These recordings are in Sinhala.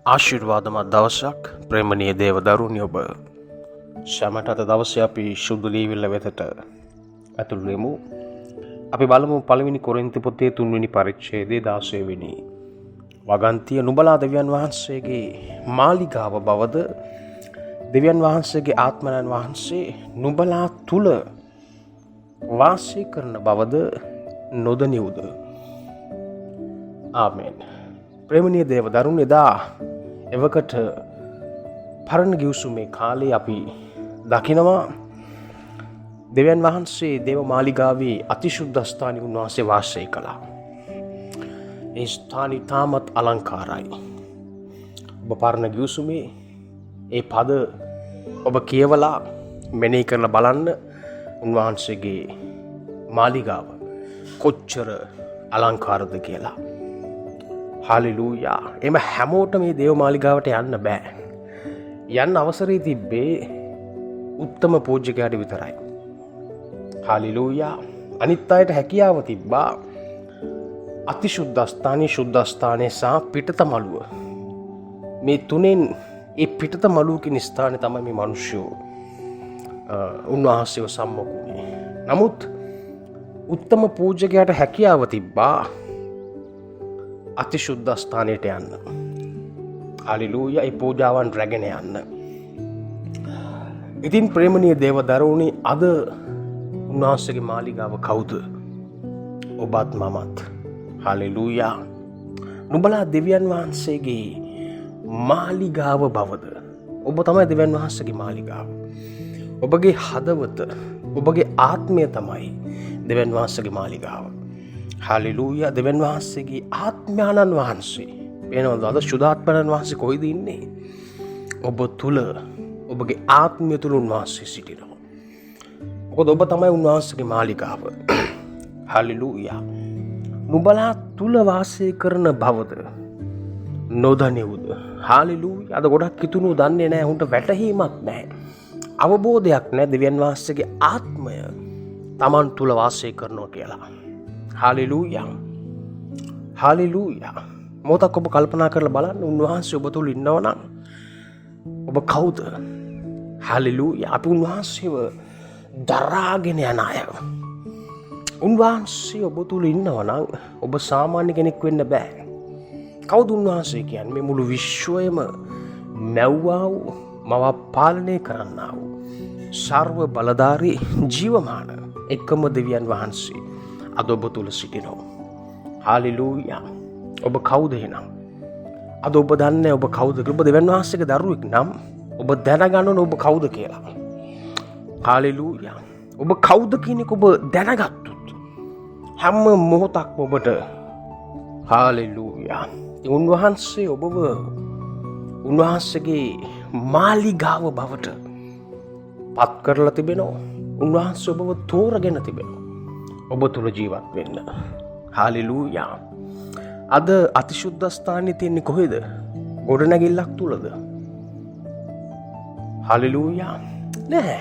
ආශිර්වාදමත් දවසක් ප්‍රේමණීය දේව දරුවනි ඔබ සැමට අද දවසේ අපි සුදු ලියවිල්ල වෙතට ඇතුළු වෙමු. අපි බලමු පළවෙනි කොරින්ති පොතේ 3 වෙනි පරිච්ඡේදයේ 16 වෙනි වගන්තිය. නුඹලා දෙවියන් වහන්සේගේ මාලිගාව බවද දෙවියන් වහන්සේගේ ආත්මයන් වහන්සේ නුඹලා තුල වාසය කරන බවද නොදනිවුද? ආමෙන්. ප්‍රේමණීය දේව දරුවනි, එදා එවකට පරණ ගිවිසුමේ කාලේ අපි දකිනවා දෙවියන් වහන්සේ දේව මාලිගාවේ අතිශුද්ධ ස්ථානයේ උන්වහන්සේ වාසය කළා. ඒ ස්ථානය තාමත් අලංකාරයි. ඔබ පරණ ගිවිසුමේ ඒ පද ඔබ කියවලා මෙනෙහි කරලා බලන්න, උන්වහන්සේගේ මාලිගාව කොච්චර අලංකාරද කියලා. හාලෙලූයා. එම හැමෝට මේ දේව මාලිගාවට යන්න බෑ. යන්න අවසරය තිබ්බේ උත්තම පූජ්‍යකයාට විතරයි. හාලෙලූයා. අනිත් අයට හැකියාව තිබ්බා අතිශුද්ධස්ථානයේ, ශුද්ධස්ථානයේ සහ පිටත මළුව. මේ තුනෙන් ඒ පිටත මළුව කියන ස්ථානයේ තමයි මේ මිනිස්සු උන්වහන්සේව සම්මුඛුනේ. නමුත් උත්තම පූජ්‍යකයාට හැකියාව තිබ්බා අතිශුද්ධ ස්ථානයට යන්න. හාලෙලූයා. ඒ පූජාවන් රැගෙන යන්න. ඉතින් ප්‍රේමණීය දේව දරුවනි, අද උන්වහන්සේගේ මාලිගාව කවුද? ඔබත් මමත්. හාලෙලූයා. නුඹලා දෙවියන් වහන්සේගේ මාලිගාව බවද? ඔබ තමයි දෙවියන් වහන්සේගේ මාලිගාව. ඔබගේ හදවත, ඔබගේ ආත්මය තමයි දෙවියන් වහන්සේගේ මාලිගාව. හාලෙලූයා. දෙවියන් වහන්සේගේ ආත්මයන්න් වහන්සේ වෙනවද? අද සුදාත්මයන් වහන්සේ කොයිද ඉන්නේ? ඔබ තුල, ඔබගේ ආත්මය තුල උන්වහන්සේ සිටිනවා. මොකද ඔබ තමයි උන්වහන්සේගේ මාලිගාව. හාලෙලූයා. නුඹලා තුල වාසය කරන බවද නොදනිවුද? හාලෙලූයා. අද ගොඩක් කිතුණු දන්නේ නැහැ, උන්ට වැටහීමක් නැහැ, අවබෝධයක් නැහැ දෙවියන් වහන්සේගේ ආත්මය Taman තුල වාසය කරනවා කියලා. හාලෙලූයා. හාලෙලූයා. මොකක් ඔබ කල්පනා කරලා බලන්න, උන්වහන්සේ ඔබ තුල ඉන්නවා නම් ඔබ කවුද? හාලෙලූයා. අපි උන්වහන්සේව දරාගෙන යන අය. උන්වහන්සේ ඔබ තුල ඉන්නවා නම් ඔබ සාමාන්‍ය කෙනෙක් වෙන්න බෑ. කවුද උන්වහන්සේ කියන්නේ? මේ මුළු විශ්වයම මැව්වා වූ, මව පාලනය කරන්නා වූ සර්ව බලධාරී ජීවමාන එකම දෙවියන් වහන්සේ අද ඔබ තුල සිටිනවා. හාලෙලූයා. ඔබ කවුද එහෙනම්? අද ඔබ දන්නේ ඔබ කවුද? ඔබ දෙවියන් වහන්සේගේ දරුවෙක් නම් ඔබ දැනගන්න ඕන ඔබ කවුද කියලා. හාලෙලූයා. ඔබ කවුද කියන එක ඔබ දැනගත්තොත් හැම මොහොතක්ම ඔබට හාලෙලූයා උන්වහන්සේ ඔබව උන්වහන්සේගේ මාලිගාව බවට පත් කරලා තිබෙනවා. උන්වහන්සේ ඔබව තෝරගෙන තිබෙනවා ඔබ තුල ජීවත් වෙන්න. හාලෙලූයා. අද අතිශුද්ධ ස්ථානයේ තියෙන්නේ කොහෙද? ගොඩනැගිල්ලක් තුලද? හාලෙලූයා. නෑ,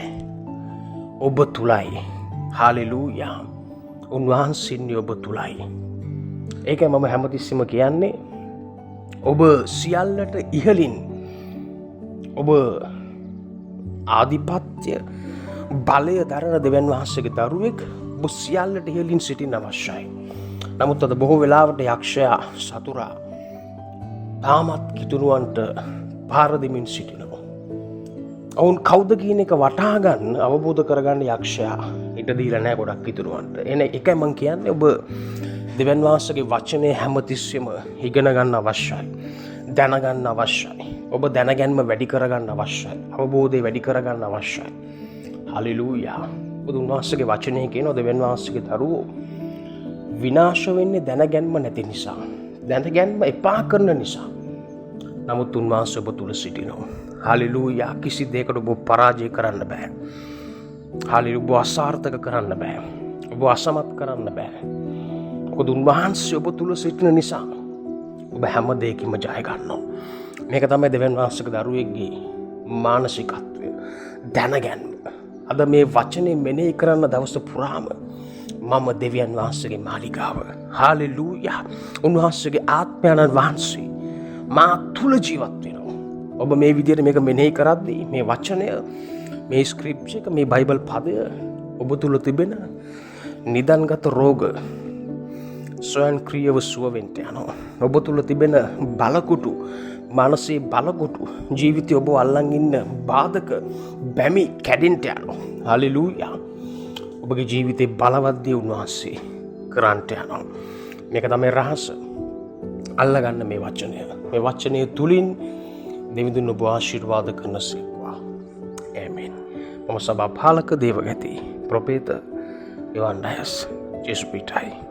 ඔබ තුලයි. හාලෙලූයා. උන්වහන්සේ ඉන්නේ ඔබ තුලයි. ඒකයි මම හැමතිස්සෙම කියන්නේ, ඔබ සියල්ලට ඉහළින්, ඔබ ආධිපත්‍ය බලය දරන දෙවියන් වහන්සේගේ දරුවෙක්, ඔබ සියල්ලට ඉහළින් සිටින්න අවශ්‍යයි. නමුත් අද බොහෝ වෙලාවට යක්ෂයා, සතුරා තාමත් කිතුණුවන්ට පාර දෙමින් සිටිනවා. ඔවුන් කවුද කියන එක වටහා ගන්න, අවබෝධ කරගන්න යක්ෂයා ඉඩ දීලා නැහැ ගොඩක් කිතුණුවන්ට. එන එකයි මම කියන්නේ, ඔබ දෙවියන් වහන්සේගේ වචනේ හැමතිස්සෙම ඉගෙන ගන්න අවශ්‍යයි, දැනගන්න අවශ්‍යයි. ඔබ දැනගැන්ම වැඩි කරගන්න අවශ්‍යයි, අවබෝධය වැඩි කරගන්න අවශ්‍යයි. හාලෙලූයා. බුදුන් වහන්සේගේ වචනේ කියනවා දෙවියන් වහන්සේගේ දරුවෝ විනාශ වෙන්නේ දැනගැන්ම නැති නිසා, දැනගැන්ම එපා කරන නිසා. නමුත් උන්වහන්සේ ඔබ තුල සිටිනවා. හාලෙලූයා. කිසි දෙයකට ඔබ පරාජය කරන්න බෑ. හාලෙලූයා. ඔබ අසාර්ථක කරන්න බෑ, ඔබ අසමත් කරන්න බෑ. මොකද උන්වහන්සේ ඔබ තුල සිටින නිසා ඔබ හැම දෙයකින්ම ජය ගන්නවා. මේක තමයි දෙවියන් වහන්සේගේ දරුවෙක්ගේ මානසිකත්වය, දැනගැන්ම. අද මේ වචනේ මෙනෙහි කරන දවස පුරාම මම දෙවියන් වහන්සේගේ මාලිගාව. හාලෙලූයා. උන්වහන්සේගේ ආත්මයන් වහන්සේ මා තුළ ජීවත් වෙනවා. ඔබ මේ විදිහට මේක මෙනෙහි කරද්දී මේ වචනය, මේ ස්ක්‍රිප්ච් එක, මේ බයිබල් පදය ඔබ තුළ තිබෙන නිදන්ගත රෝග ස්වයංක්‍රීයව සුව වෙන්න යනවා. ඔබ තුළ තිබෙන බලකුටු, මානසික බලකුටු, ජීවිතය ඔබ අල්ලන් ඉන්න බාධක බැමි කැඩෙන්න යනවා. හලෙලූයා. ඔබගේ ජීවිතේ බලවත් දේ උන්වහන්සේ කරන්ට යනවා. මේක තමයි රහස. අල්ලගන්න මේ වචනය. මේ වචනය තුලින් දෙවිඳුන් ඔබ ආශිර්වාද කරනසේක්වා. ආමේන්. මම සභා පාලක දේවගති ප්‍රොපේත යොහන්ඩයස් ජේසුස්පිටයි.